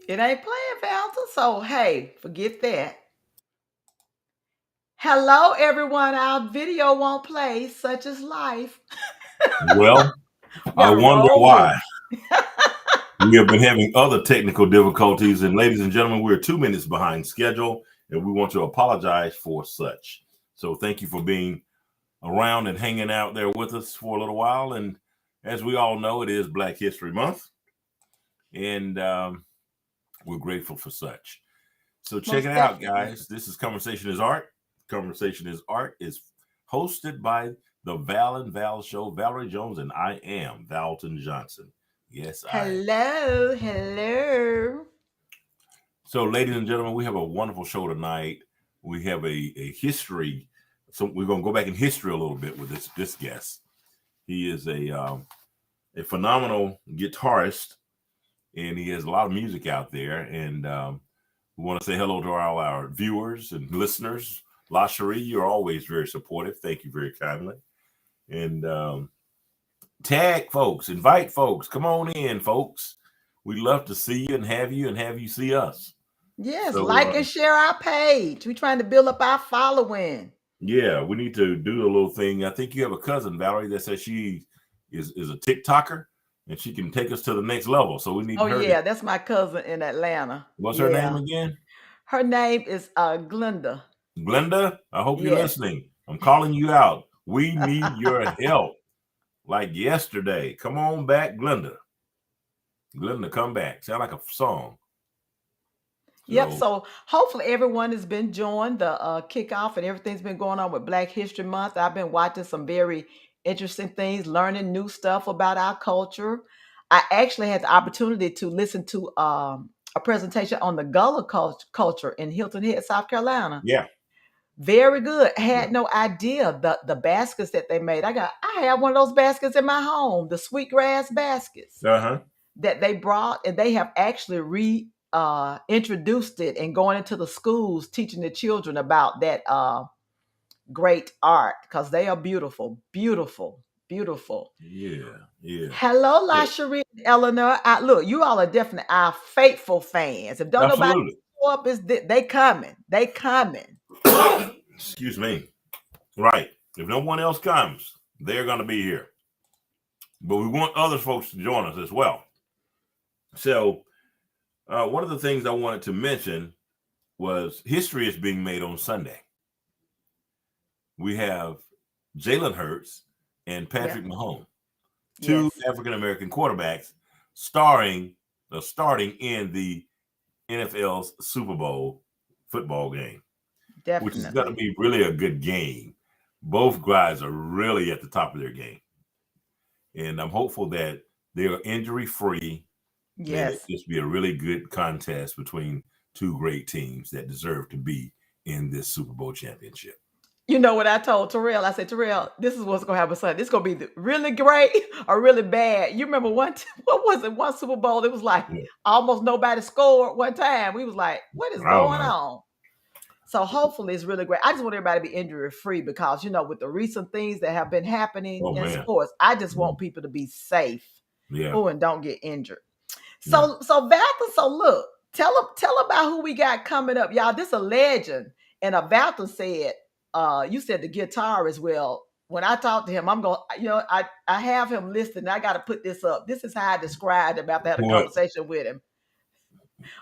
It ain't playing, Valta. So, hey, forget that. Hello, everyone. Our video won't play, such is life. Well, We I got to wonder roll with why. it. We have been having other technical difficulties, and ladies and gentlemen, we're 2 minutes behind schedule, and we want to apologize for such. So, thank you for being around and hanging out there with us for a little while. And as we all know, it is Black History Month, and we're grateful for such. So, check Most it out, definitely. guys. This is Conversation is Art. Conversation is Art is hosted by the Val and Val Show, Valerie Jones, and I am Valton Johnson. Yes, I am. Hello, hello. So, ladies and gentlemen, we have a wonderful show tonight. We have a history. So we're going to go back in history a little bit with this guest. He is a phenomenal guitarist, and he has a lot of music out there. And we want to say hello to all our viewers and listeners. La Cherie, you're always very supportive. Thank you very kindly. And tag folks, invite folks. Come on in, folks. We'd love to see you and have you see us. Yes, So like and share our page. We're trying to build up our following. yeah, we need to do a little thing. I think you have a cousin, Valerie, that says she is a TikToker and she can take us to the next level. So we need Oh, her to. yeah, that's my cousin in Atlanta. What's her name Yeah. again? Her name is Glenda. Glenda. I hope you're Yes. listening. I'm calling you out. We need your help. Like yesterday. Come on back, Glenda. Glenda, come back. Sound like a song. Yep. So So hopefully everyone has been enjoying the kickoff and everything's been going on with Black History Month. I've been watching some very interesting things, learning new stuff about our culture. I actually had the opportunity to listen to a presentation on the Gullah culture in Hilton Head, South Carolina. yeah, Very good. yeah. Had no idea the baskets that they made. I have one of those baskets in my home, the sweetgrass baskets Uh-huh. that they brought, and they have actually introduced it and going into the schools teaching the children about that great art because they are beautiful, beautiful, beautiful. Yeah, yeah. Hello, So Lasheria and Eleanor. Look, you all are definitely our faithful fans. If don't nobody absolutely. show up, they coming. They coming. Excuse me. Right. If no one else comes, they're gonna be here. But we want other folks to join us as well. So, one of the things I wanted to mention was history is being made on Sunday. We have Jalen Hurts and Yeah. Patrick Mahomes, two Yes. African American quarterbacks, starting in the NFL's Super Bowl football game, which is going to Definitely. be really a good game. Both guys are really at the top of their game, and I'm hopeful that they are injury free and it Yes. just be a really good contest between two great teams that deserve to be in this Super Bowl championship. You know what I told Terrell? I said, Terrell, this is what's gonna happen Sunday. This is gonna be really great or really bad. You remember what was it? One Super Bowl, it was like Yeah. almost nobody scored one time. We was like, what is Oh going my! on? So hopefully it's really great. I just want everybody to be injury free because with the recent things that have been happening Oh in man! sports, I just Yeah, want people to be safe. yeah, Oh, and don't get injured. yeah. So Valton, so look, tell about who we got coming up, y'all. This a legend. And Valton said, you said the guitar as well. When I talked to him, I'm going, I have him listed and I got to put this up. This is how I described him after I had a What? conversation with him.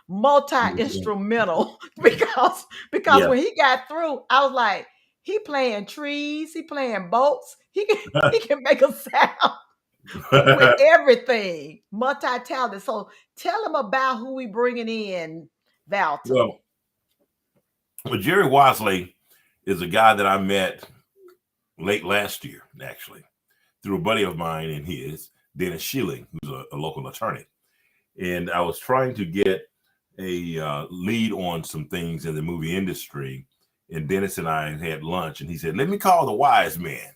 Multi-instrumental because Yeah. when he got through, I was like, he playing trees, he playing boats, he can make a sound with everything, multi-talented. So tell them about who we bringing in, Valton. well, well, Jerry Wasley is a guy that I met late last year, actually, through a buddy of mine and his, Dennis Schilling, who's a local attorney. And I was trying to get a lead on some things in the movie industry. And Dennis and I had lunch, and he said, "Let me call the wise man."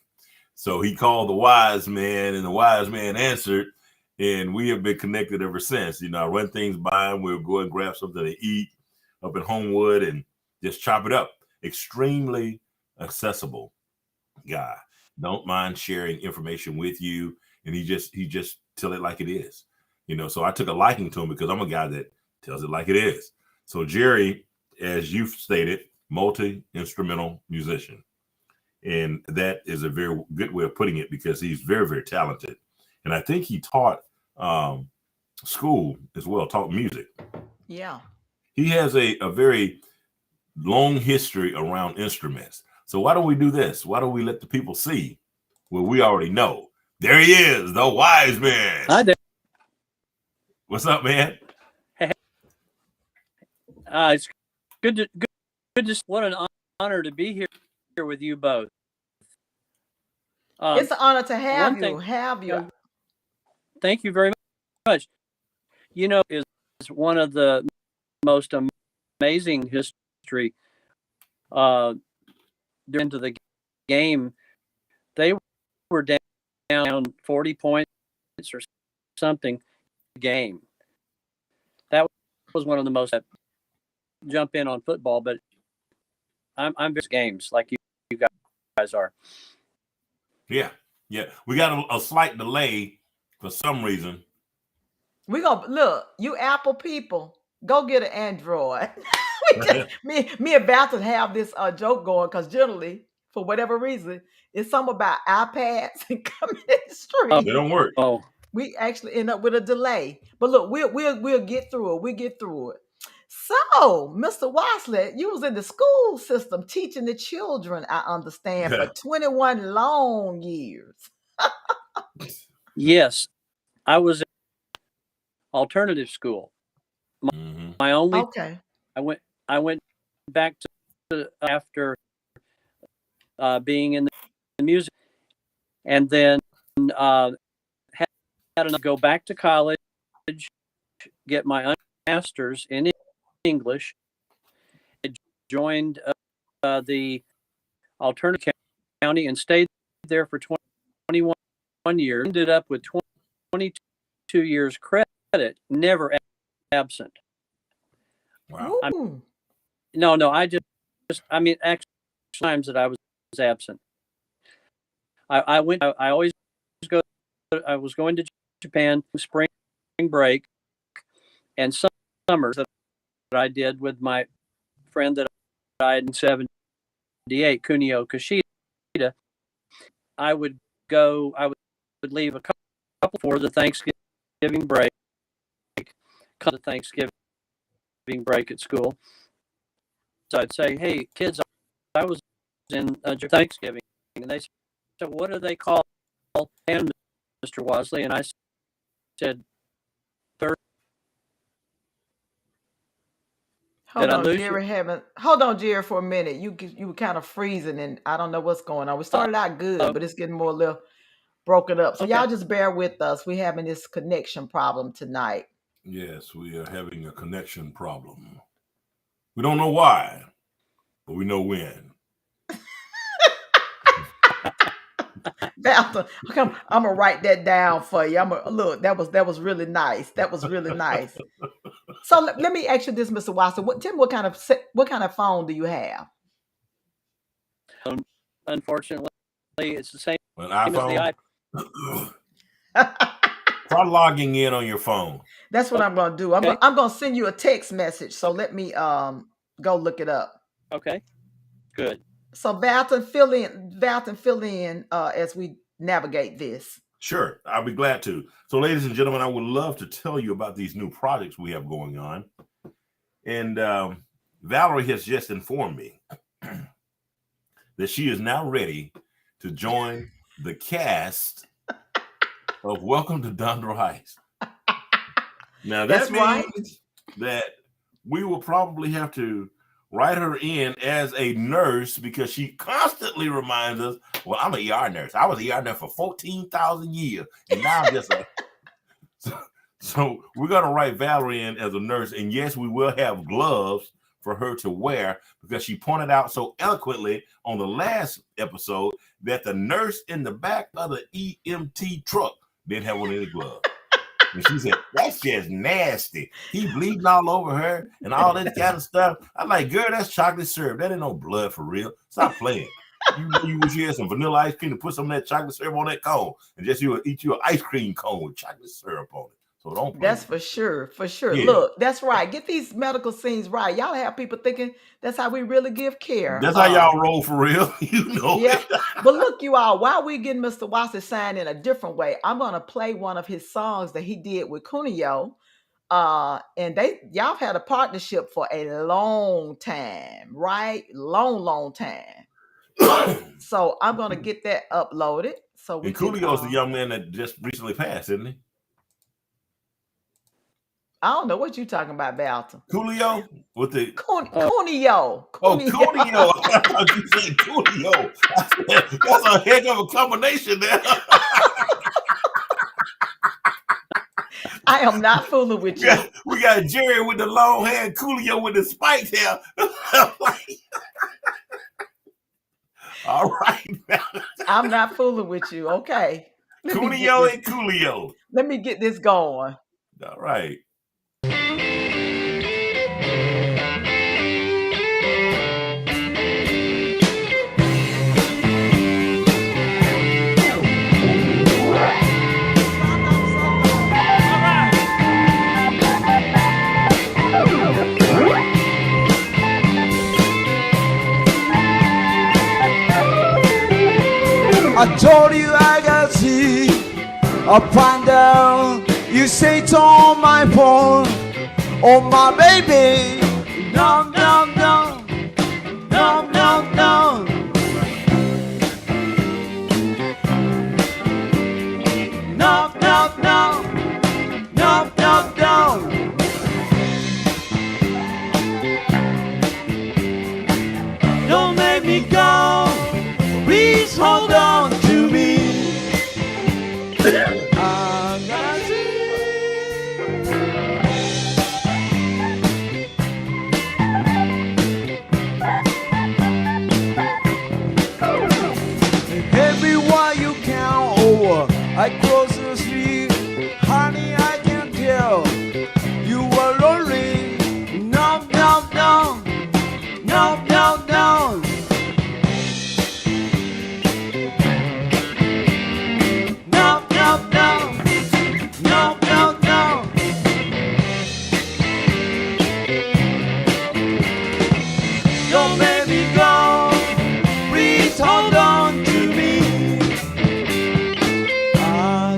So he called the wise man, and the wise man answered. And we have been connected ever since. I run things by him. We'll go and grab something to eat up in Homewood and just chop it up. Extremely accessible guy. Don't mind sharing information with you. And he just tell it like it is. So I took a liking to him because I'm a guy that tells it like it is. So Jerry, as you've stated, multi-instrumental musician. And that is a very good way of putting it because he's very, very talented. And I think he taught school as well, taught music. Yeah. He has a very long history around instruments. So why don't we do this? Why don't we let the people see what we already know? There he is, the wise man. Hi there. What's up, man? Hey, it's good to what an honor to be here with you both. It's an honor to have you. Thing, thank you very much. You know, is one of the most amazing history into the game. They were down 40 points or something game. That was one of the most jump in on football, but I'm very games like you guys are. Yeah. We got a slight delay for some reason. We gonna look, you Apple people, go get an Android. me and Balton have this joke going because generally, for whatever reason, it's something about iPads and coming in the street. They don't work. Oh, we actually end up with a delay. But look, we'll get through it. We get through it. So, Mr. Wasley, you was in the school system teaching the children, I understand, for 21 long years. Yes, I was in alternative school. My only okay. I went back to after being in the music, and then had to go back to college, get my master's in English. I joined the alternative county and stayed there for 21 years. Ended up with 22 years credit, never absent. Wow. I mean, actually, times that I was absent. I always go. I was going to Japan spring break, and summers that I did with my friend that died in '78, Kunio Kishida. I would leave a couple for the Thanksgiving break, come to Thanksgiving break at school. So I'd say, "Hey, kids, I was in Thanksgiving," and they said, "What do they call and Mr. Wasley?" And I said, "Third." Hold on, Jerry, for a minute. You were kind of freezing, and I don't know what's going on. We started out good, but it's getting more a little broken up. So y'all just bear with us. We're having this connection problem tonight. Yes, we are having a connection problem. We don't know why, but we know when. Balton, I'm gonna write that down for you. Look. That was really nice. That was really nice. So let me ask you this, Mr. Watson. Tell me what kind of phone do you have? Unfortunately, it's the same An as iPhone. the iPhone. Try logging in on your phone. That's what I'm gonna do. I'm gonna send you a text message. So let me go look it up. Okay, good. So Balton, fill in as we navigate this. Sure, I'll be glad to. So, ladies and gentlemen, I would love to tell you about these new projects we have going on. And Valerie has just informed me that she is now ready to join the cast of Welcome to Dondra Heights. Now, that means that we will probably have to write her in as a nurse because she constantly reminds us, well, I'm an ER nurse. I was an ER nurse for 14,000 years. And now I'm just So we're going to write Valerie in as a nurse. And yes, we will have gloves for her to wear because she pointed out so eloquently on the last episode that the nurse in the back of the EMT truck didn't have one of the gloves. And she said, that's just nasty. He bleeding all over her and all this kind of stuff. I'm like, girl, that's chocolate syrup. That ain't no blood for real. Stop playing. You wish you had some vanilla ice cream to put some of that chocolate syrup on that cone and just you eat you an ice cream cone with chocolate syrup on it. So don't play That's with for sure. For sure. it. Yeah. Look, that's right. Get these medical scenes right. Y'all have people thinking that's how we really give care. That's how y'all roll for real. You know Yep. it. But look, you all, while we getting Mr. Wasley signed in a different way, I'm gonna play one of his songs that he did with Cuneo. And y'all had a partnership for a long time, right? Long time. So I'm gonna get that uploaded so we And can Coolio's the young man that just recently passed, isn't he? I don't know what you talking about, Balton. Coolio with the Cuneo. oh Cuneo. Coolio. I thought you said Coolio. That's a heck of a combination there. I am not fooling with you. We got Jerry with the long hair and Coolio with the spiked hair. All right. I'm not fooling with you. Okay. Cuneo and Coolio. Let me get this going. All right. I told you I got see up and down. You say it's on my phone, oh my baby. No, no, no, no, no, no. No, no, no, no, no, no. Don't make me go. Please hold on to me. I gotta see. Everywhere you count over, I cross the street. Honey, I can tell you were lonely. No, no, no, no, no, no. No, no, no, no, no, no. Don't let me go. Please hold on to me. I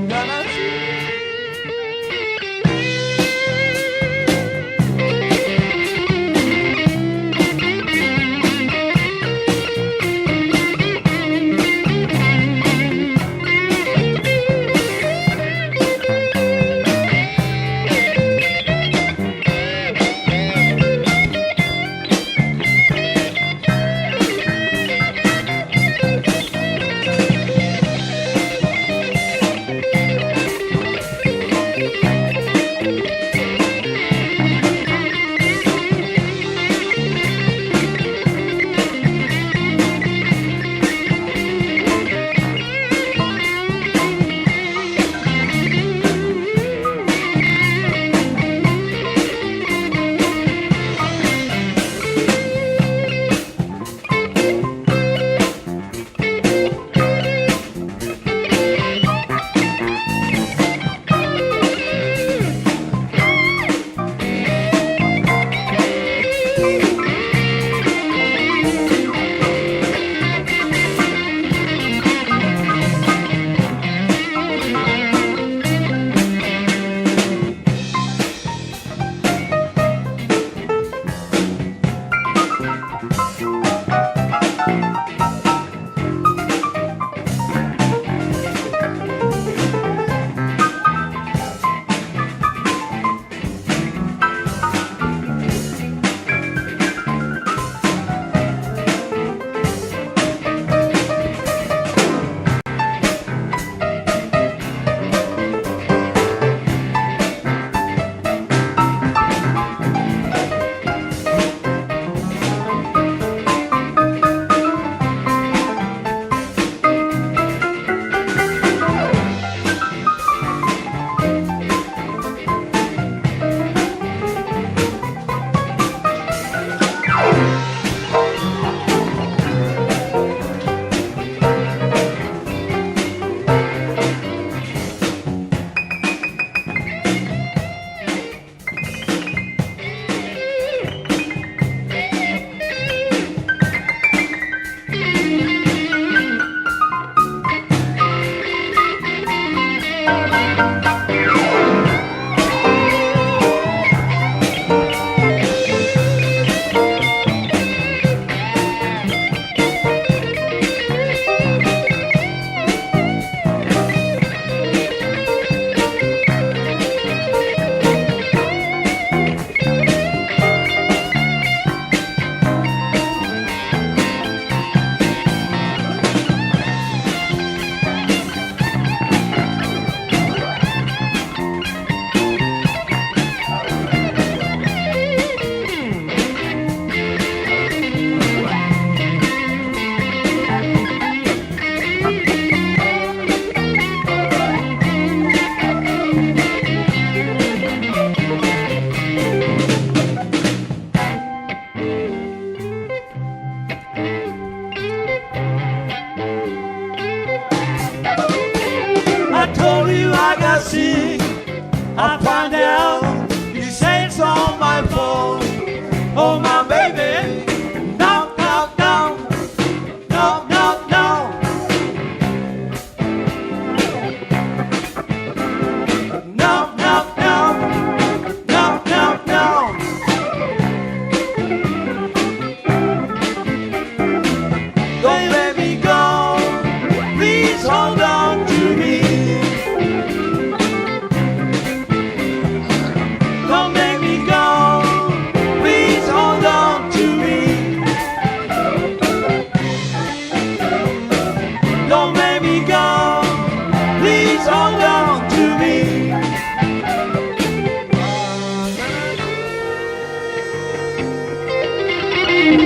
All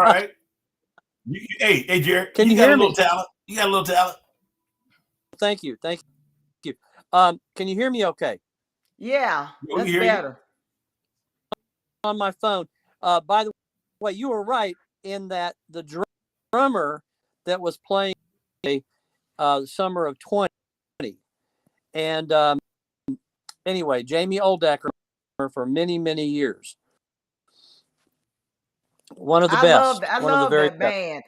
right. Hey, Jared, Can you got a hear little me? talent. You got a little talent. Thank you. Thank you. Can you hear me okay? Yeah, We can that's hear you. better. On my phone. By the way, you were right in that the drummer that was playing summer of 20. And anyway, Jamie Oldacker for many, many years. One of the best. I One of the love very that best. band.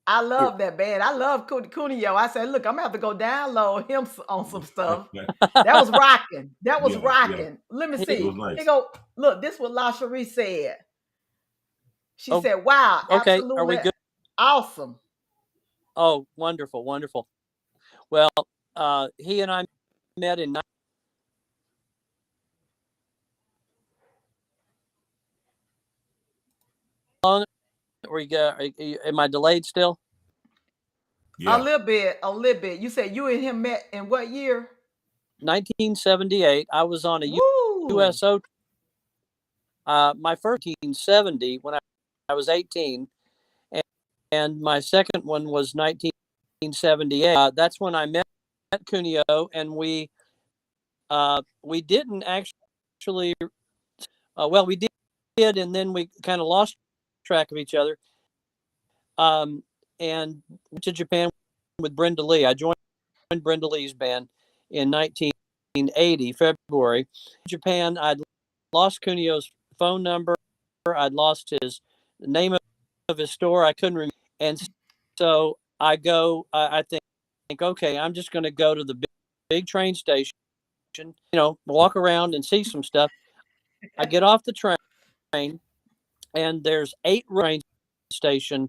I love that band. I love Cuneo. I said, look, I'm gonna have to go download him on some stuff. That was rocking. That was Yeah. rocking. Let me It was see. Here nice. go. Look, this is what La Cherie said. She Oh, said, wow, okay. Are absolutely we good? awesome. Oh, wonderful, wonderful. Well, he and I met in. Am I delayed still? A Yeah. little bit, a little bit. You said you and him met in what year? 1978. I was on a Woo! USO. My first 1970 when I was 18, and my second one was 1978. That's when I met Cuneo, and we didn't actually. Well, we did, and then we kind of lost track of each other. And went to Japan with Brenda Lee. I joined Brenda Lee's band in 1980, February. In Japan, I'd lost Cuneo's phone number. I'd lost his name of his store. I couldn't remember. And so I go, I think, okay, I'm just going to go to the big train station, walk around and see some stuff. I get off the train, and there's 8 train station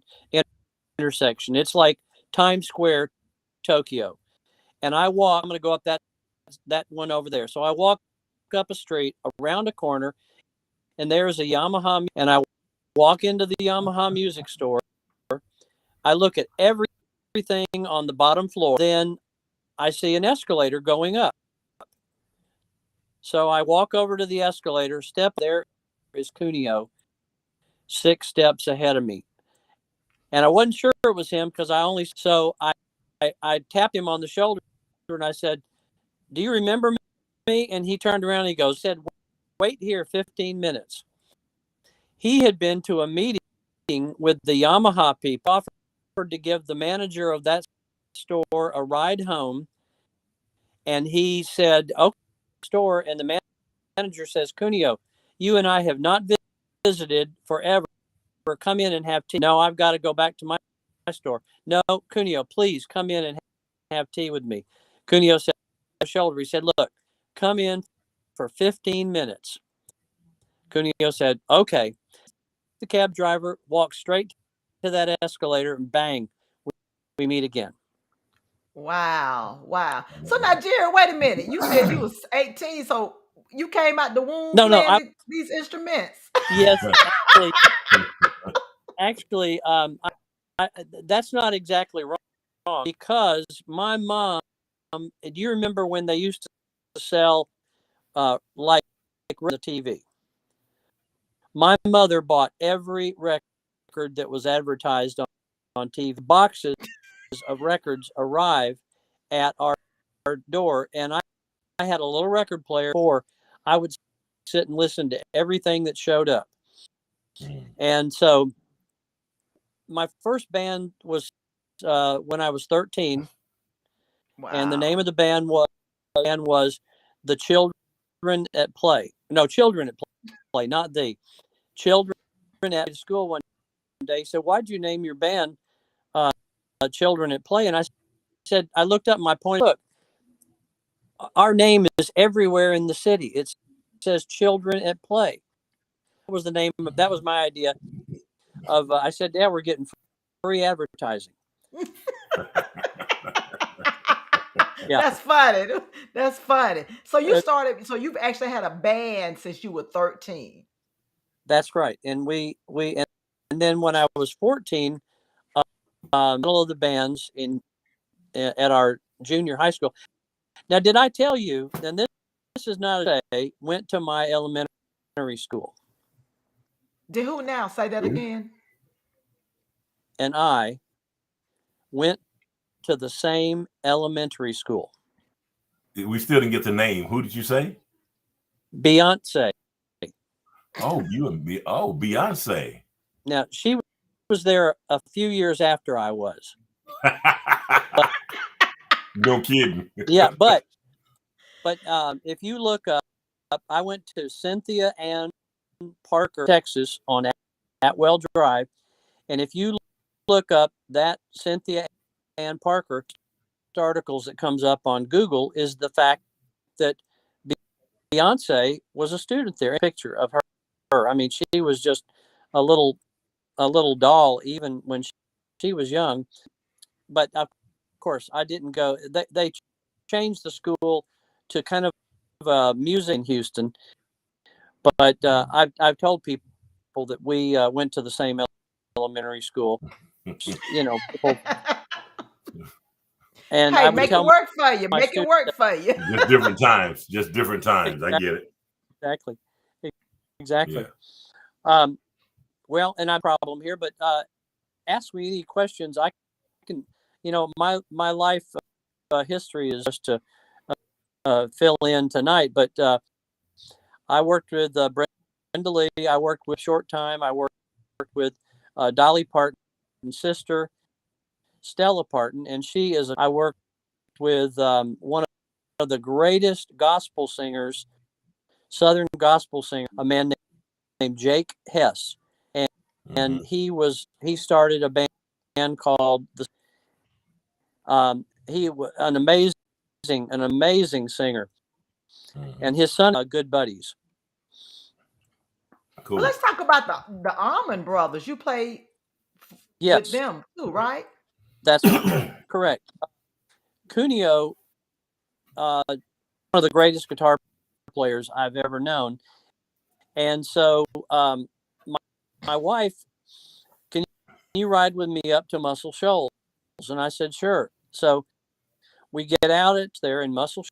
intersection. It's like Times Square, Tokyo. And I walk, I'm going to go up that one over there. So I walk up a street, around a corner, and there's a Yamaha, and I walk into the Yamaha music store. I look at everything on the bottom floor. Then I see an escalator going up. So I walk over to the escalator, step there is Cuneo, 6 steps ahead of me. And I wasn't sure it was him because I tapped him on the shoulder and I said, "Do you remember me?" And he turned around and he said, "Wait here 15 minutes." He had been to a meeting with the Yamaha people, offered to give the manager of that store a ride home. And he said, "Okay, store." And the manager says, "Cuneo, you and I have not visited forever. Come in and have tea." "No, I've got to go back to my store." "No, Cuneo, please come in and have tea with me." Cuneo said, shoulder. He said, "Look, come in for 15 minutes. Cuneo said, "Okay." The cab driver walked straight to that escalator and bang, we meet again. Wow, wow. So now, Jerry, wait a minute. You said you was 18, so you came out the womb No, playing these instruments. yes, actually, that's not exactly wrong because my mom. Do you remember when they used to sell like the TV? My mother bought every record that was advertised on TV. Boxes of records arrive at our door, and I had a little record player for I would sit and listen to everything that showed up. And so my first band was when I was 13, and the name Wow. of the band was The Children at Play. No, Children at Play, not the Children at school one day. So why'd you name your band Children at Play? And I said, I looked up my point. Look, our name is everywhere in the city. It says Children at Play. That was the name of, that was my idea of, I said, yeah, we're getting free advertising. Yeah. That's funny. That's funny. So you've actually had a band since you were 13. That's right. And and then when I was 14, middle of the bands at our junior high school. Now, did I tell you? And this is not a day. Went to my elementary school, Did who now? Say that Who? again. and I went to the same elementary school. We still didn't get the name. Who did you say? Beyonce. Oh, you and me. Oh, Beyonce. Now, she was there a few years after I was. No kidding. Yeah, but if you look up, I went to Cynthia Ann Parker, Texas, on Atwell Drive, and if you look up that Cynthia Ann Parker articles that comes up on Google is the fact that Beyonce was a student there. A picture of her. I mean, she was just a little doll even when she was young. But of course, I didn't go. They changed the school to kind of music in Houston. But I've told people that we went to the same elementary school. You know, people, and Hey, I would make it tell work for you. my Make it students work for you. Just different times. Just different times. I get it. exactly. Yeah. Well, and I have a problem here, but ask me any questions. I can, my life history is just to fill in tonight. But I worked with Brenda Lee. I worked with Short Time. I worked with Dolly Parton's sister, Stella Parton, and I worked with one of the greatest gospel singers, Southern gospel singer, a man named Jake Hess, and he started a band called he was an amazing singer, and his son good buddies. Cool. Well, let's talk about the Almond Brothers. You played with Yes, them too, right? that's correct. Cuneo, one of the greatest guitar players I've ever known, and so my wife, can you ride with me up to Muscle Shoals? And I said, sure. So we get out there in Muscle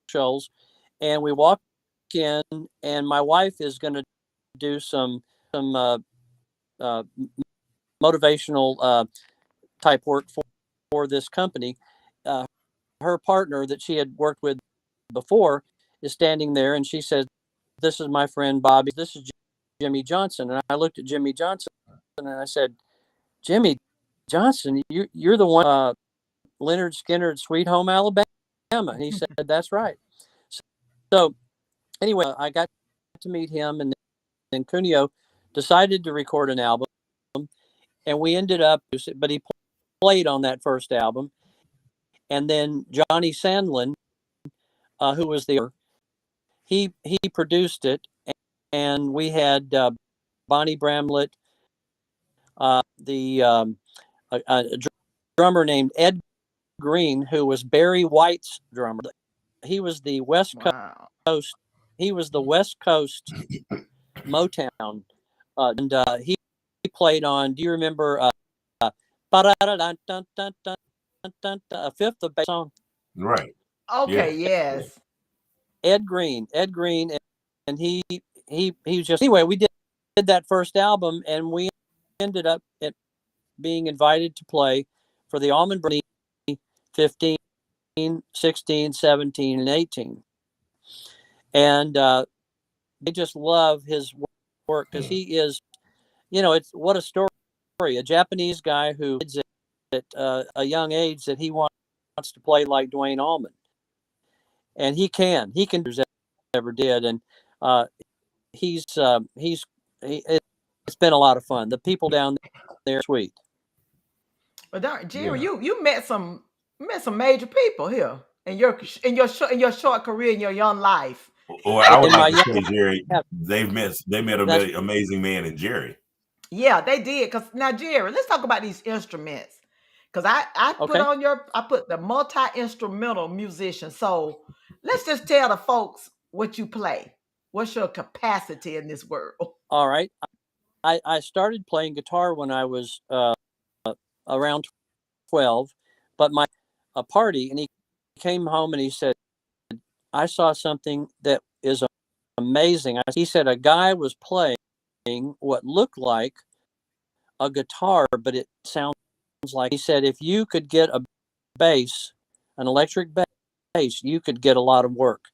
Shoals, and we walk in, and my wife is going to do some motivational type work for this company. Her partner that she had worked with before is standing there, and she says, "This is my friend Bobby. This is Jimmy Johnson." And I looked at Jimmy Johnson, and I said, "Jimmy Johnson, you're the one, Leonard Skinner, Sweet Home Alabama." And he said, "That's right." So anyway, I got to meet him, and then Cuneo decided to record an album, and we ended up, but he played on that first album. And then Johnny Sandlin, who was he produced it, and we had Bonnie Bramlett, a drummer named Ed Green, who was Barry White's drummer. He was the West Coast. He was the West Coast Motown, and he played on. Do you remember? A fifth of bass song. Right. Okay, Yeah. yes. Ed Green, and he was just anyway. We did that first album, and we ended up being invited to play for the Almond Brothers 15, 16, 17, and 18. And they just love his work because he is, it's what a story. A Japanese guy who at a young age that he wants to play like Dwayne Allman, and he can do ever did, and it's been a lot of fun. The people down there are sweet. But Jerry, you met some major people here in your short career, in your young life. Well, I would In my like to young say, Jerry, they met a very amazing man in Jerry. Yeah, they did. Cause now, Jerry, let's talk about these instruments. Cause I put the multi-instrumental musician. So let's just tell the folks what you play. What's your capacity in this world? All right. I started playing guitar when I was around 12, but a party, and he came home and he said, I saw something that is amazing. He said a guy was playing what looked like a guitar, but it sounds like, he said, if you could get a bass, an electric bass, you could get a lot of work.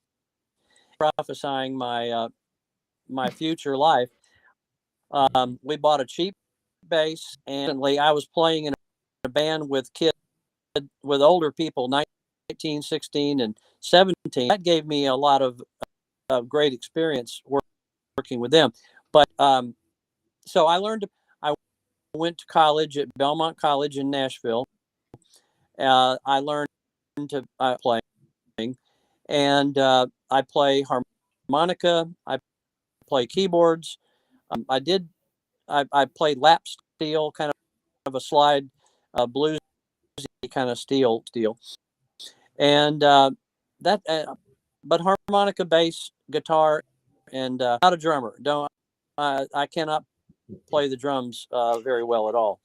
Prophesying my future life. We bought a cheap bass, and I was playing in a band with older people, 19, 16, and 17. That gave me a lot of great experience working with them. But so I went to college at Belmont College in Nashville. I learned to play, and I play harmonica. I play keyboards. I played lap steel, kind of a slide, bluesy kind of steel, and but harmonica, bass, guitar, and not a drummer. I cannot play the drums very well at all.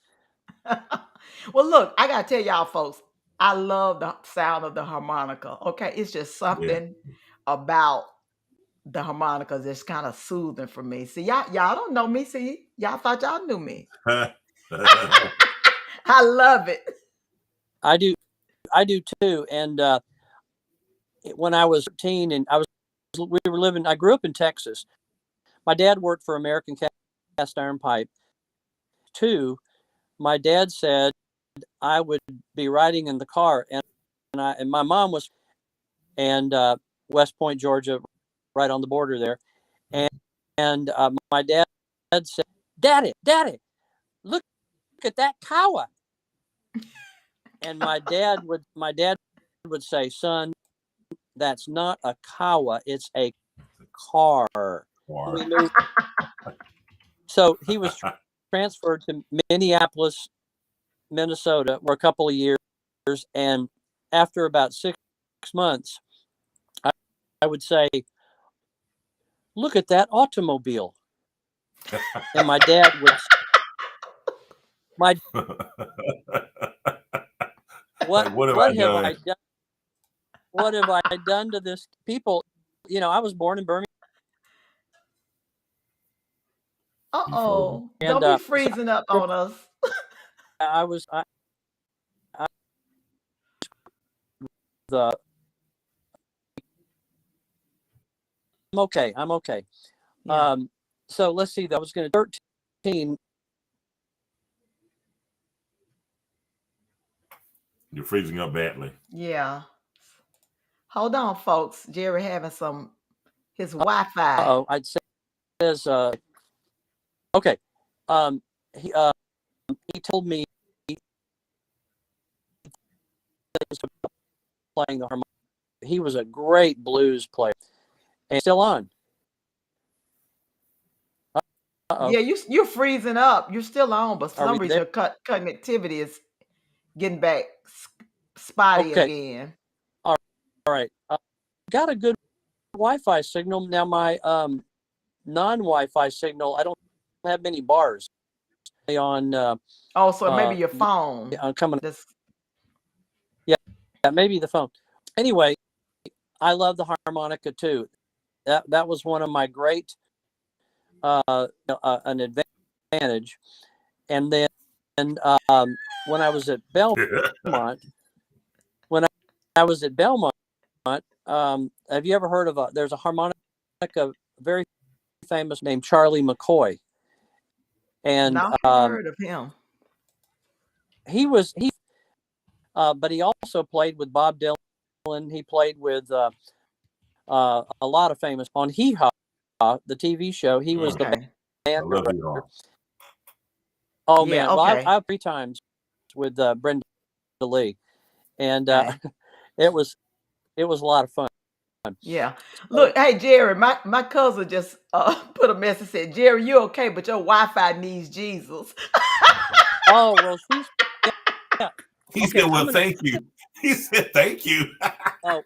Well, look, I gotta tell y'all, folks, I love the sound of the harmonica. Okay, it's just Yeah. something about the harmonica that's kind of soothing for me. See, y'all don't know me. See, y'all thought y'all knew me. I love it. I do too. And when I was 13, and I grew up in Texas. My dad worked for American Cast Iron Pipe. My dad said I would be riding in the car, and my mom was, and West Point, Georgia, right on the border there, and my dad said, Daddy, look at that cow. And my dad would say, son, that's not a cow, it's a car. So he was transferred to Minneapolis, Minnesota for a couple of years, and after about 6 months, I would say, look at that automobile. And my dad would, what have I done? What have I done to this people? You know, I was born in Birmingham. Uh-oh. And, Don't be freezing up on us. I I'm okay. Yeah. So let's see. That was going to 13. You're freezing up badly. Yeah. Hold on, folks. Jerry having his Wi-Fi. Oh, I'd say okay. He told me playing the harmonica. He was a great blues player, and still on. Uh-oh. Yeah, you're freezing up. You're still on, but for some reason your connectivity is getting back spotty again. All right. Got a good Wi-Fi signal now. My non-Wi-Fi signal, I don't have many bars on. So maybe your phone. Coming. Yeah, maybe the phone. Anyway, I love the harmonica too. That was one of my great an advantage. And then when I was at Belmont, have you ever heard of there's a harmonica very famous named Charlie McCoy, and I've heard of him. But he also played with Bob Dylan. He played with a lot of famous on Hee Haw, the TV show. He was the band director. Oh man, well, I 3 times with Brenda Lee, and it was a lot of fun. Yeah. Look, hey Jerry, my cousin just put a message, said, Jerry, you okay, but your Wi-Fi needs Jesus. Oh well, he said, well, thank you. He said, thank you. Oh,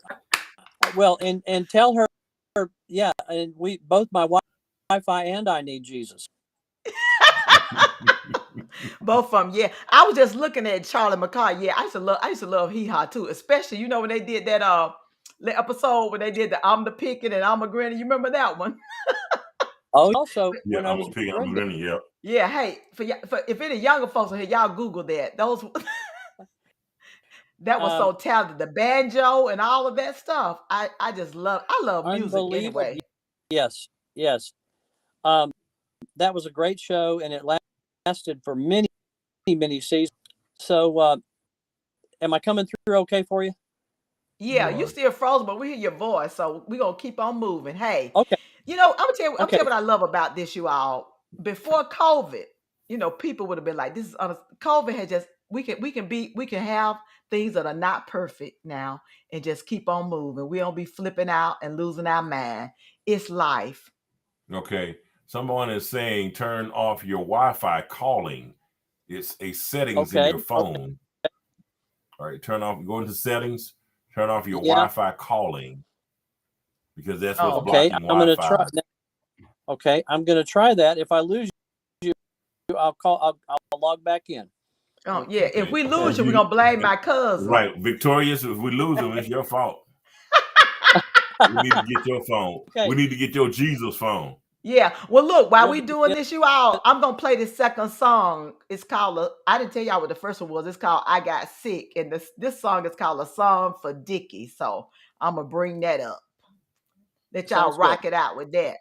well, and tell her, yeah, and we both, my Wi-Fi and I need Jesus. Both of them, yeah. I was just looking at Charlie McCarr. Yeah, I used to love Hee Haw too, especially when they did that the episode when they did the I'm the Picking and I'm a Grinning. You remember that one? Oh, also Yeah, when I I'm was a pig. I'm growing a granny. Yeah. Yeah. Hey, for if any younger folks are here, y'all Google that. Those that was um, so talented. The banjo and all of that stuff. I love music unbelievable. anyway. Yes, yes. Um, that was a great show, and it lasted for many, many seasons. So, am I coming through okay for you? Yeah, You you are. still frozen, but we hear your voice, so we're gonna keep on moving. Hey, Okay, I'm tell okay. you what I love about this, you all. Before COVID, people would have been like, "This is COVID had just we can have things that are not perfect now and just keep on moving. We don't be flipping out and losing our mind. It's life. Okay. Someone is saying turn off your Wi-Fi calling. It's a settings in Okay. your phone. All right. Go into settings, turn off your Yeah. Wi-Fi calling because that's what's Oh, Okay. blocking I'm going to try. Wi-Fi. Okay. I'm going to try that. If I lose you, I'll call. I'll log back in. oh yeah. If Okay. we And lose you, we're gonna blame my cousin. right, Victorious, if we lose them, it's your fault. We need to get your phone. Okay. We need to get your Jesus phone. Yeah. Well, look, while Well, we doing this, you all, I'm gonna play the second song. It's called I didn't tell y'all what the first one was. It's called I Got Sick. And this song is called A Song for Dickie. So I'm gonna bring that up. Let y'all sounds good. rock it out with that.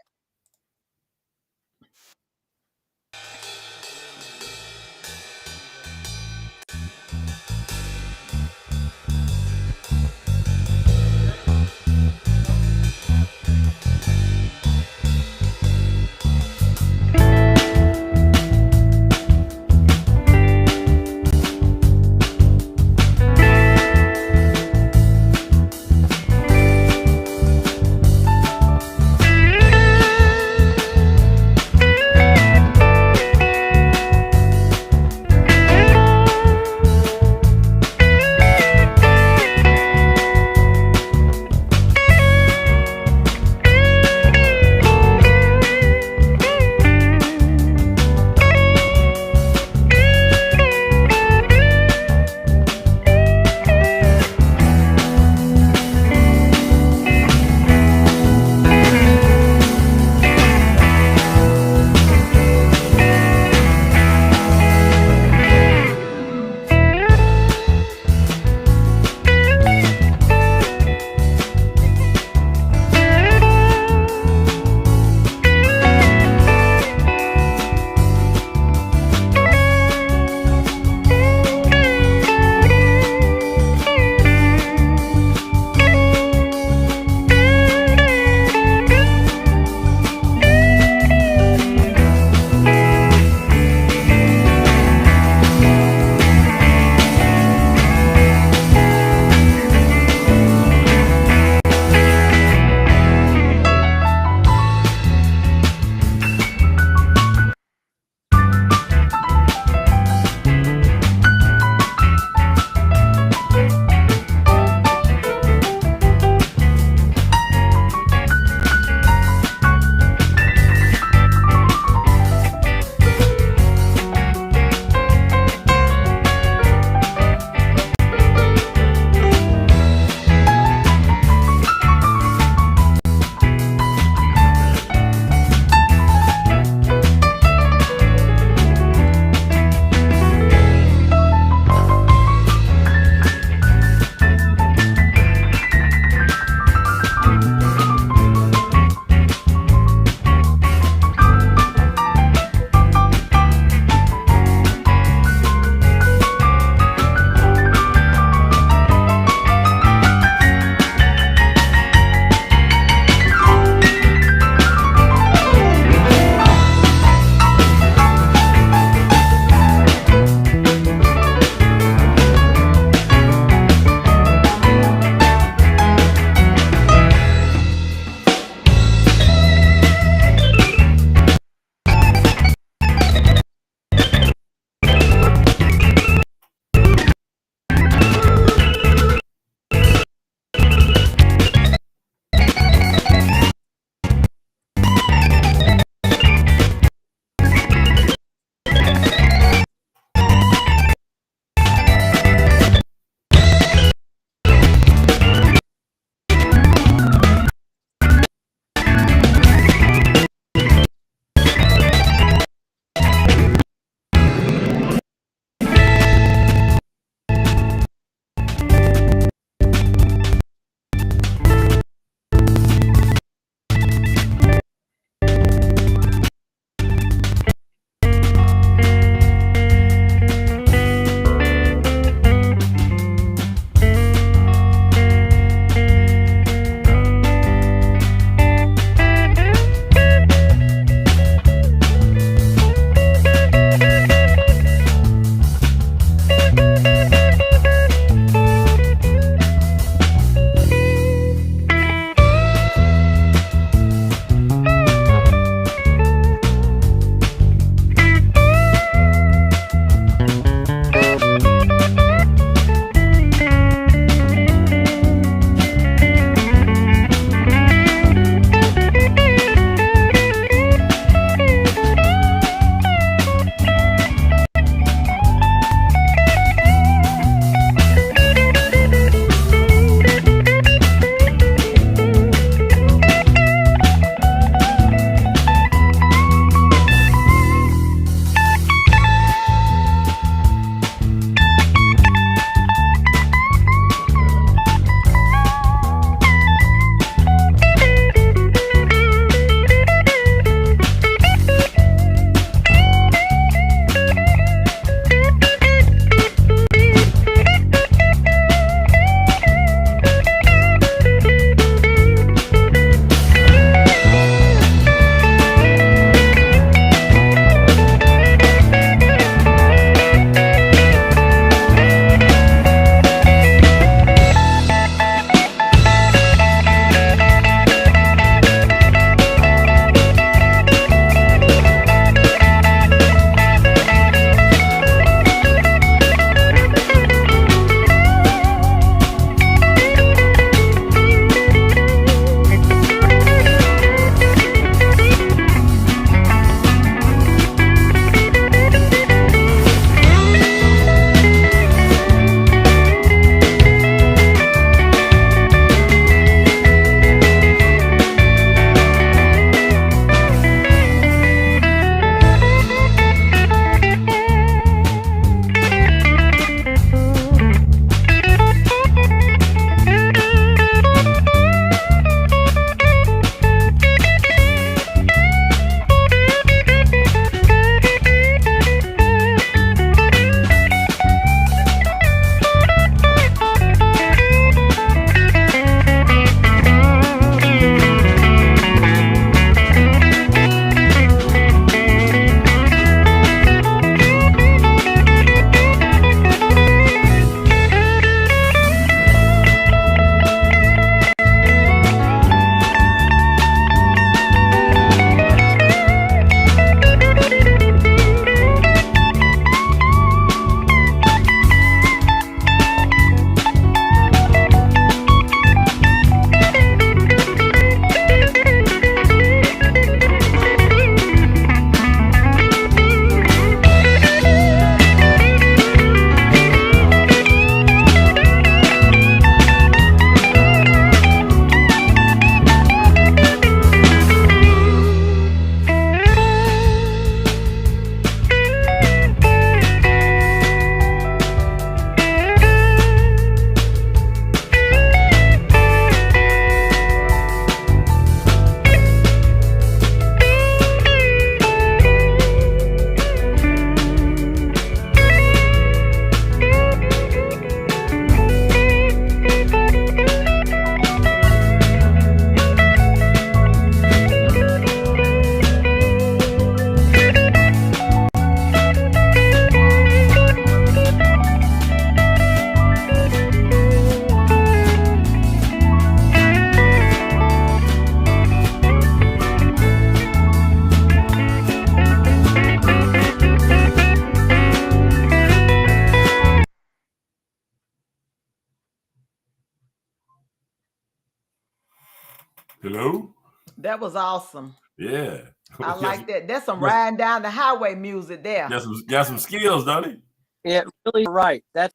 Hello. That was awesome. Yeah. I Yes, like that. That's some yes, riding down the highway music there. got some skills, don't he? Yeah, really right. That's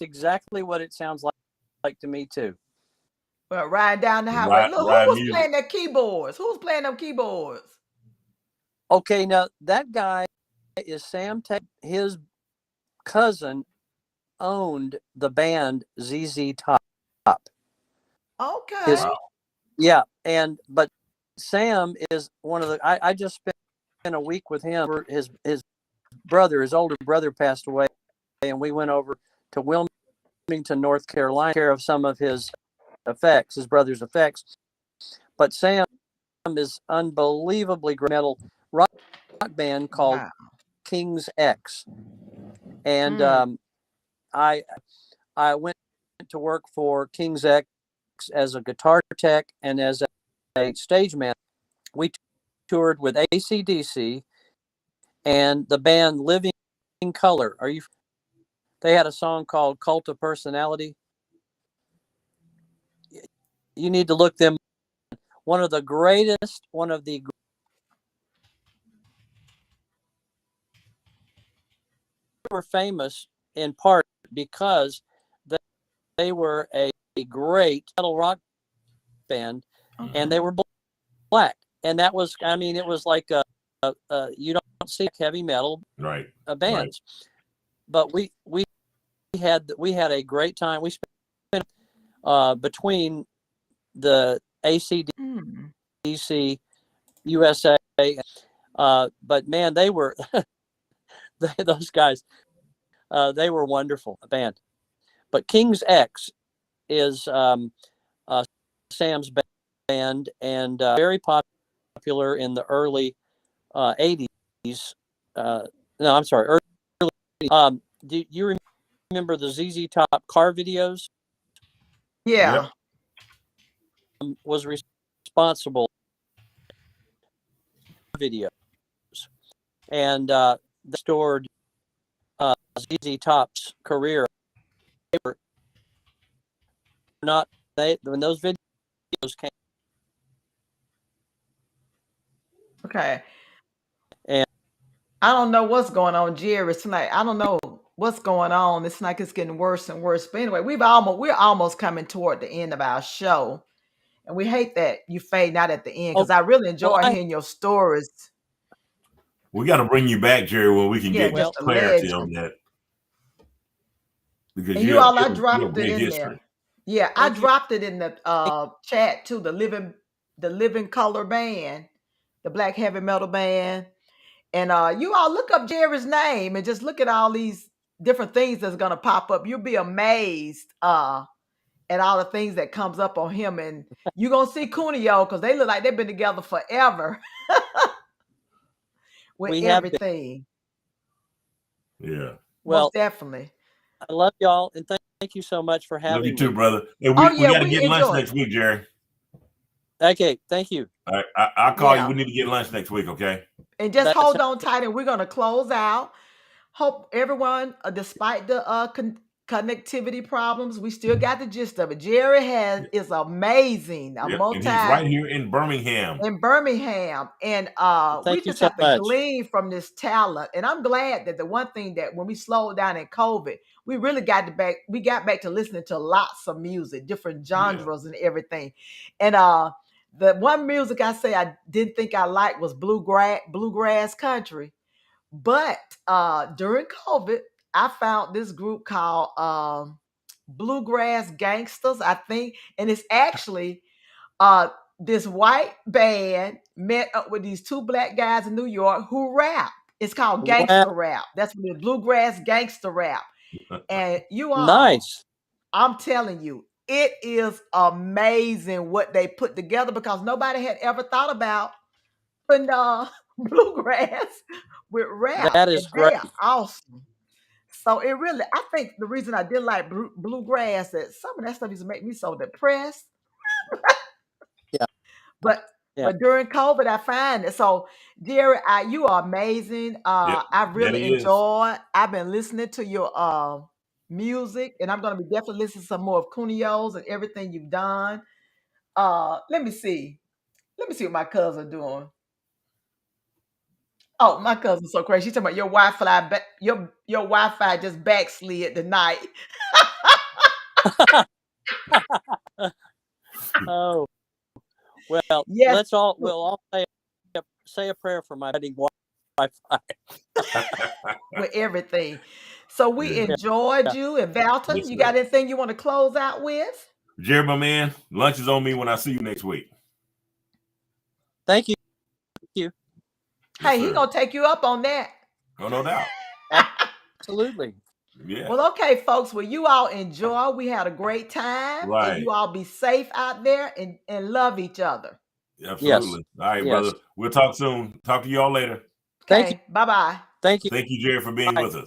exactly what it sounds like to me too. But riding down the highway. Ride, Look, who ride was music. playing their keyboards? Who's playing them keyboards? Okay, now that guy is Sam Tate. His cousin owned the band ZZ Top. His Okay. Wow. Yeah, but Sam is one of the. I just spent a week with him. His older brother passed away, and we went over to Wilmington, North Carolina, care of some of his brother's effects. But Sam is unbelievably great metal rock band called Wow. King's X, and Mm. I went to work for King's X as a guitar tech and as a stage man. We toured with AC/DC and the band Living Color. They had a song called Cult of Personality. You need to look them. One of the were famous in part because they were a great metal rock band, and they were black. And that was, I mean, it was like you don't see heavy metal Right. bands, but we had a great time. We spent between the AC/DC USA, but man, they were those guys. They were wonderful, a band. But King's X is Sam's band, and very popular in the early 80s. No, I'm sorry, early. Do you remember the ZZ Top car videos? Yeah. Yep. Was responsible for videos, and they stored ZZ Top's career. They were not when those videos came. Okay. And I don't know what's going on, Jerry, tonight. I don't know what's going on. It's like it's getting worse and worse. But anyway, we're almost coming toward the end of our show. And we hate that you fade out at the end because I really well, enjoy hearing your stories. We got to bring you back, Jerry, when we can Yeah, get just a clarity on legend. that. Because And you you have, all, I you have dropped it great in history. there. Yeah, I thank you. dropped it in the chat too. The Living Color band, the black heavy metal band. And you all look up Jerry's name and just look at all these different things that's gonna pop up. You'll be amazed at all the things that comes up on him. And you're gonna see Cuneo because they look like they've been together forever with We have been. everything. Yeah. Well, Most definitely. I love y'all, and thank you so much for Love having you too, me. brother. And Oh we yeah, got to we get lunch enjoy. next week, Jerry. Okay, thank you. All right, I'll call you. Yeah. We need to get lunch next week, okay? And just That hold sounds on tight and we're gonna close out. Hope everyone, despite the connectivity problems, we still got the gist of it. Jerry is amazing, a Yeah. And he's multi right here in Birmingham. in Birmingham, and we Thank you just so have to much. glean from this talent. And I'm glad that the one thing that when we slowed down in COVID, we really got back to listening to lots of music, different genres and everything. And the one music I say I didn't think I liked was bluegrass country. But during COVID, I found this group called Bluegrass Gangsters, I think, and it's actually this white band met up with these two black guys in New York who rap. It's called Wow, gangster rap. That's what it is, bluegrass gangster rap. And you all, nice. I'm telling you, it is amazing what they put together because nobody had ever thought about putting bluegrass with rap, That and is they great. are awesome. So it really, I think the reason I did like bluegrass that some of that stuff used to make me so depressed. Yeah, But yeah. during COVID, I find it. So, Jerry, you are amazing. Yep. I That really he is. enjoy. I've been listening to your music, and I'm going to be definitely listening to some more of Cuneo's and everything you've done. Let me see. Let me see what my cousin doing. Oh, my cousin's so crazy. She's talking about your Wi-Fi. Your Wi-Fi just backslid tonight. Oh, well, Yes, we'll all say a prayer for my budding Wi-Fi. with everything. So we Yeah. enjoyed Yeah. you. And Valton, Yes, you sir. got anything you want to close out with? Jerry, my man, lunch is on me when I see you next week. Thank you. Yes, Hey, he sir. gonna take you up on that. Oh, no doubt. Absolutely. Yeah. Well, okay, folks. Well, you all enjoy. We had a great time, and Right. you all be safe out there and love each other. Yes. Absolutely. All right, Yes. brother. We'll talk soon. Talk to y'all later. Thank you. Okay, bye bye. Thank you. Thank you, Jerry, for being Bye. with us.